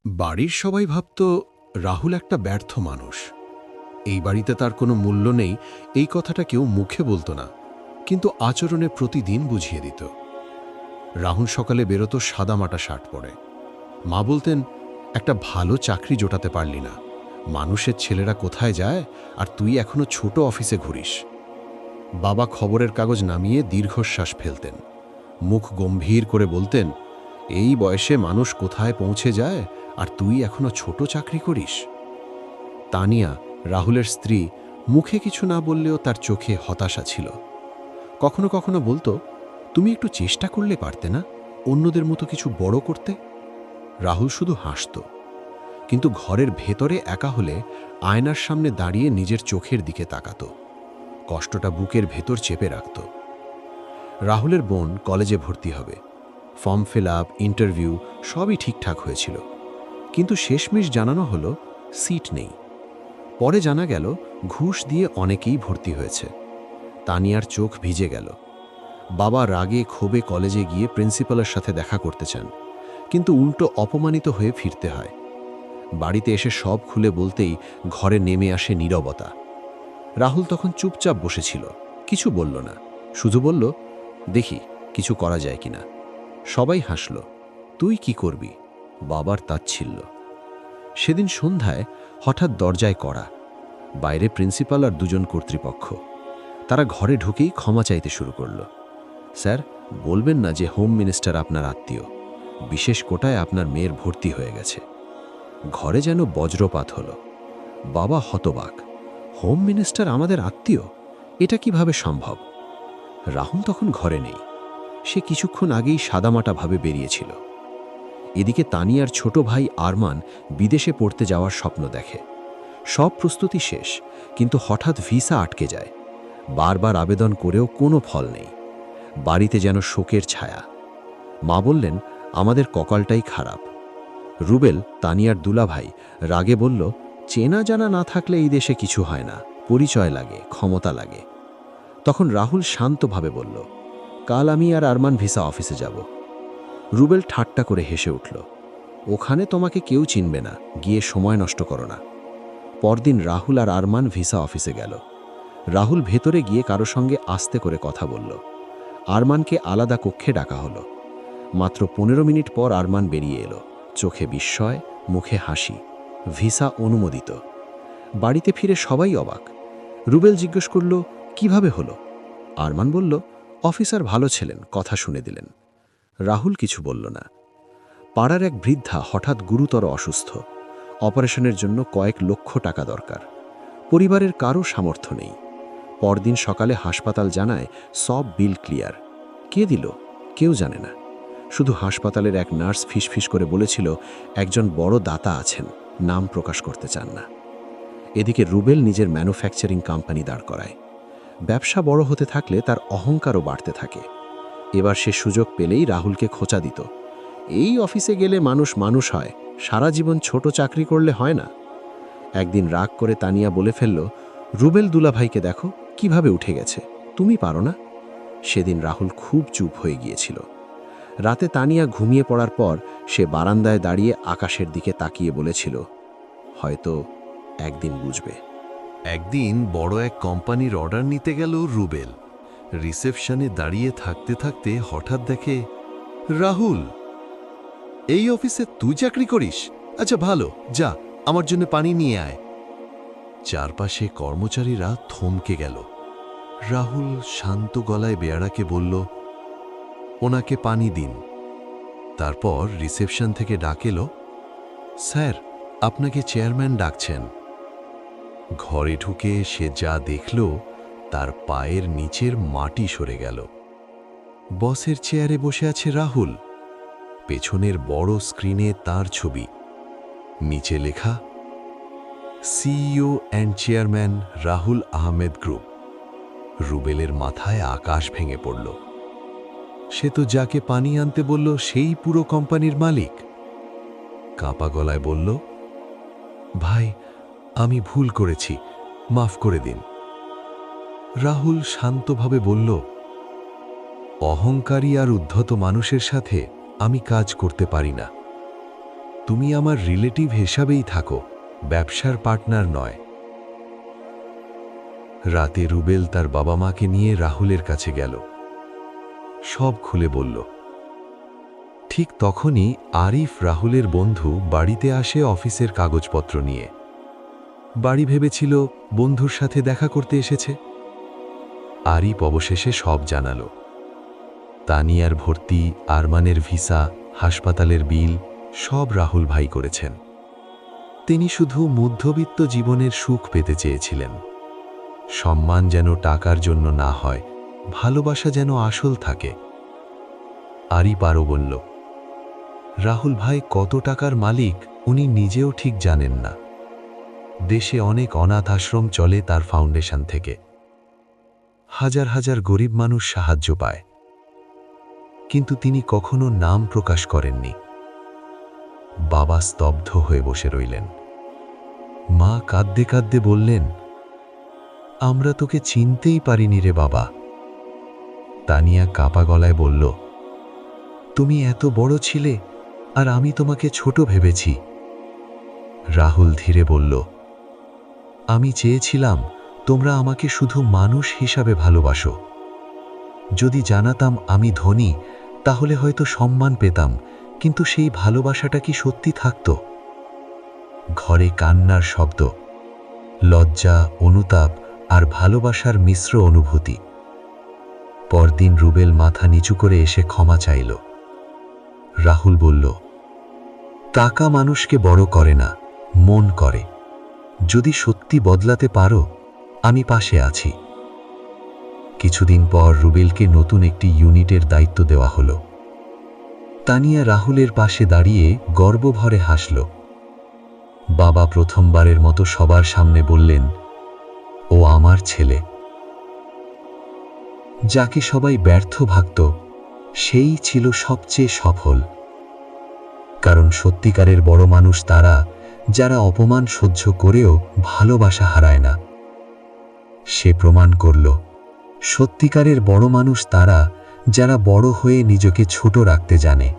বাড়ির সবাই ভাবত রাহুল একটা ব্যর্থ মানুষ। এই বাড়িতে তার কোনো মূল্য নেই, এই কথাটা কেউ মুখে বলতো না, কিন্তু আচরণে প্রতিদিন বুঝিয়ে দিত। রাহুল সকালে বেরোতো সাদামাটা শার্ট পরে। মা বলতেন, একটা ভালো চাকরি জোটাতে পারলি না, মানুষের ছেলেরা কোথায় যায় আর তুই এখনো ছোট অফিসে ঘুরিস। বাবা খবরের কাগজ নামিয়ে দীর্ঘশ্বাস ফেলতেন, মুখ গম্ভীর করে বলতেন, এই বয়সে মানুষ কোথায় পৌঁছে যায় আর তুই এখনো ছোট চাকরি করিস। তানিয়া, রাহুলের স্ত্রী, মুখে কিছু না বললেও তার চোখে হতাশা ছিল। কখনো কখনো বলতো, তুমি একটু চেষ্টা করলে পারতে না অন্যদের মতো কিছু বড় করতে? রাহুল শুধু হাসত, কিন্তু ঘরের ভেতরে একা হলে আয়নার সামনে দাঁড়িয়ে নিজের চোখের দিকে তাকাত, কষ্টটা বুকের ভেতর চেপে রাখত। রাহুলের বোন কলেজে ভর্তি হবে, ফর্ম ফিল আপ, ইন্টারভিউ সবই ঠিকঠাক হয়েছিল, কিন্তু শেষমেশ জানানো হলো সিট নেই। পরে জানা গেল ঘুষ দিয়ে অনেকেই ভর্তি হয়েছে। তানিয়ার চোখ ভিজে গেল। বাবা রাগে ক্ষোভে কলেজে গিয়ে প্রিন্সিপালের সাথে দেখা করতে চান, কিন্তু উল্টো অপমানিত হয়ে ফিরতে হয়। বাড়িতে এসে সব খুলে বলতেই ঘরে নেমে আসে নীরবতা। রাহুল তখন চুপচাপ বসেছিল, কিছু বলল না, শুধু বলল, দেখি কিছু করা যায় কিনা। সবাই হাসল। তুই কি করবি? বাবার তাচ্ছিল্য। সেদিন সন্ধ্যায় হঠাৎ দরজায় কড়া। বাইরে প্রিন্সিপাল আর দুজন কর্তৃপক্ষ। তারা ঘরে ঢুকেই ক্ষমা চাইতে শুরু করল। স্যার, বলবেন না যে হোম মিনিস্টার আপনার আত্মীয়, বিশেষ কোটায় আপনার মেয়ের ভর্তি হয়ে গেছে। ঘরে যেন বজ্রপাত হলো। বাবা হতবাক। হোম মিনিস্টার আমাদের আত্মীয়? এটা কিভাবে সম্ভব? রাহুল তখন ঘরে নেই। সে কিছুক্ষণ আগেই সাদামাটাভাবে বেরিয়েছিল। এদিকে তানিয়ার ছোট ভাই আরমান বিদেশে পড়তে যাওয়ার স্বপ্ন দেখে। সব প্রস্তুতি শেষ, কিন্তু হঠাৎ ভিসা আটকে যায়। বারবার আবেদন করেও কোনো ফল নেই। বাড়িতে যেন শোকের ছায়া। মা বললেন, আমাদের কপালটাই খারাপ। রুবেল, তানিয়ার দুলাভাই, রাগে বলল, চেনা জানা না থাকলে এই দেশে কিছু হয় না, পরিচয় লাগে, ক্ষমতা লাগে। তখন রাহুল শান্তভাবে বলল, কাল আমি আর আরমান ভিসা অফিসে যাব। রুবেল ঠাট্টা করে হেসে উঠল, ওখানে তোমাকে কেউ চিনবে না, গিয়ে সময় নষ্ট করো না। পরদিন রাহুল আর আরমান ভিসা অফিসে গেল। রাহুল ভেতরে গিয়ে কারো সঙ্গে আস্তে করে কথা বলল। আরমানকে আলাদা কক্ষে ডাকা হলো। মাত্র 15 মিনিট পর আরমান বেরিয়ে এলো, চোখে বিস্ময়, মুখে হাসি। ভিসা অনুমোদিত। বাড়িতে ফিরে সবাই অবাক। রুবেল জিজ্ঞেস করল, কিভাবে হলো? আরমান বলল, অফিসার ভালো ছিলেন, কথা শুনে দিলেন। রাহুল কিছু বলল না। পাড়ার এক বৃদ্ধা হঠাৎ গুরুতর অসুস্থ। অপারেশনের জন্য কয়েক লক্ষ টাকা দরকার। পরিবারের কারও সামর্থ্য নেই। পরদিন সকালে হাসপাতাল জানায় সব বিল ক্লিয়ার। কে দিল? কেউ জানে না। শুধু হাসপাতালের এক নার্স ফিসফিস করে বলেছিল, একজন বড় দাতা আছেন, নাম প্রকাশ করতে চান না। এদিকে রুবেল নিজের ম্যানুফ্যাকচারিং কোম্পানি দাঁড় করায়। ব্যবসা বড় হতে থাকলে তার অহংকারও বাড়তে থাকে। এবার সে সুযোগ পেলেই রাহুলকে খোঁচা দিত, এই অফিসে গেলে মানুষ মানুষ হয়, সারা জীবন ছোট চাকরি করলে হয় না। একদিন রাগ করে তানিয়া বলে ফেলল, রুবেল দুলাভাইকে দেখো কিভাবে উঠে গেছে, তুমি পারো না? সেদিন রাহুল খুব চুপ হয়ে গিয়েছিল। রাতে তানিয়া ঘুমিয়ে পড়ার পর সে বারান্দায় দাঁড়িয়ে আকাশের দিকে তাকিয়ে বলেছিল, হয়তো একদিন বুঝবে। একদিন বড় এক কোম্পানির অর্ডার নিতে গেল রুবেল। রিসেপশনে দাঁড়িয়ে থাকতে থাকতে হঠাৎ দেখে, রাহুল, এই অফিসে তুই চাকরি করিস? আচ্ছা ভালো, যা আমার জন্য পানি নিয়ে আয়। চারপাশে কর্মচারীরা থমকে গেল। রাহুল শান্ত গলায় বেয়ারাকে বলল, ওনাকে পানি দিন। তারপর রিসেপশন থেকে ডাক এলো, স্যার, আপনাকে চেয়ারম্যান ডাকছেন। ঘরে ঢুকে সে যা দেখল, তার পায়ের নিচের মাটি সরে গেল। বসের চেয়ারে বসে আছে রাহুল। পেছনের বড় স্ক্রিনে তার ছবি, নিচে লেখা, CEO and chairman Rahul Ahmed group. রুবেলের মাথায় আকাশ ভেঙে পড়ল। সে তো যাকে পানি আনতে বলল সেই পুরো কোম্পানির মালিক। কাঁপা গলায় বলল, ভাই, আমি ভুল করেছি, মাফ করে দিন। রাহুল শান্তভাবে বলল, অহংকারী আর উদ্ধত মানুষের সাথে আমি কাজ করতে পারি না। তুমি আমার রিলেটিভ হিসাবেই থাকো, ব্যবসার পার্টনার নয়। রাতে রুবেল তার বাবা মাকে নিয়ে রাহুলের কাছে গেল। সব খুলে বলল। ঠিক তখনই আরিফ, রাহুলের বন্ধু, বাড়িতে আসে অফিসের কাগজপত্র নিয়ে। বাড়ি ভেবেছিল বন্ধুর সাথে দেখা করতে এসেছে। আরিফ অবশেষে সব জানালো। তানিয়ার ভর্তি, আরমানের ভিসা, হাসপাতালের বিল সব রাহুল ভাই করেছেন। তিনি শুধু মধ্যবিত্ত জীবনের সুখ পেতে চেয়েছিলেন। সম্মান যেন টাকার জন্য না হয়, ভালোবাসা যেন আসল থাকে। আরিফ আরও বলল, রাহুল ভাই কত টাকার মালিক উনি নিজেও ঠিক জানেন না। দেশে অনেক অনাথ আশ্রম চলে তার ফাউন্ডেশন থেকে। হাজার হাজার গরিব মানুষ সাহায্য পায়, কিন্তু তিনি কখনো নাম প্রকাশ করেননি। বাবা স্তব্ধ হয়ে বসে রইলেন। মা কাঁদতে কাঁদতে বললেন, আমরা তোকে চিনতেই পারিনি রে বাবা। তানিয়া কাপা গলায় বলল, তুমি এত বড় ছিলে আর আমি তোমাকে ছোট ভেবেছি। রাহুল ধীরে বলল, আমি চেয়েছিলাম তোমরা আমাকে শুধু মানুষ হিসাবে ভালোবাসো। যদি জানাতাম আমি ধনী, তাহলে হয়তো সম্মান পেতাম, কিন্তু সেই ভালোবাসাটা কি সত্যি থাকত? ঘরে কান্নার শব্দ, লজ্জা, অনুতাপ আর ভালোবাসার মিশ্র অনুভূতি। পরদিন রুবেল মাথা নিচু করে এসে ক্ষমা চাইল। রাহুল বলল, টাকা মানুষকে বড় করে না, মন করে। যদি সত্যি বদলাতে পারো, আমি পাশে আছি। কিছুদিন পর রুবেলকে নতুন একটি ইউনিটের দায়িত্ব দেওয়া হলো। তানিয়া রাহুলের পাশে দাঁড়িয়ে গর্বভরে হাসল। বাবা প্রথমবারের মতো সবার সামনে বললেন, ও আমার ছেলে। যাকে সবাই ব্যর্থ ভাবত, সেই ছিল সবচেয়ে সফল। কারণ সত্যিকারের বড় মানুষ তারা, যারা অপমান সহ্য করেও ভালোবাসা হারায় না। সে প্রমাণ করল, সত্যিকারের বড় মানুষ তারা, যারা বড় হয়ে নিজেকে ছোট রাখতে জানে।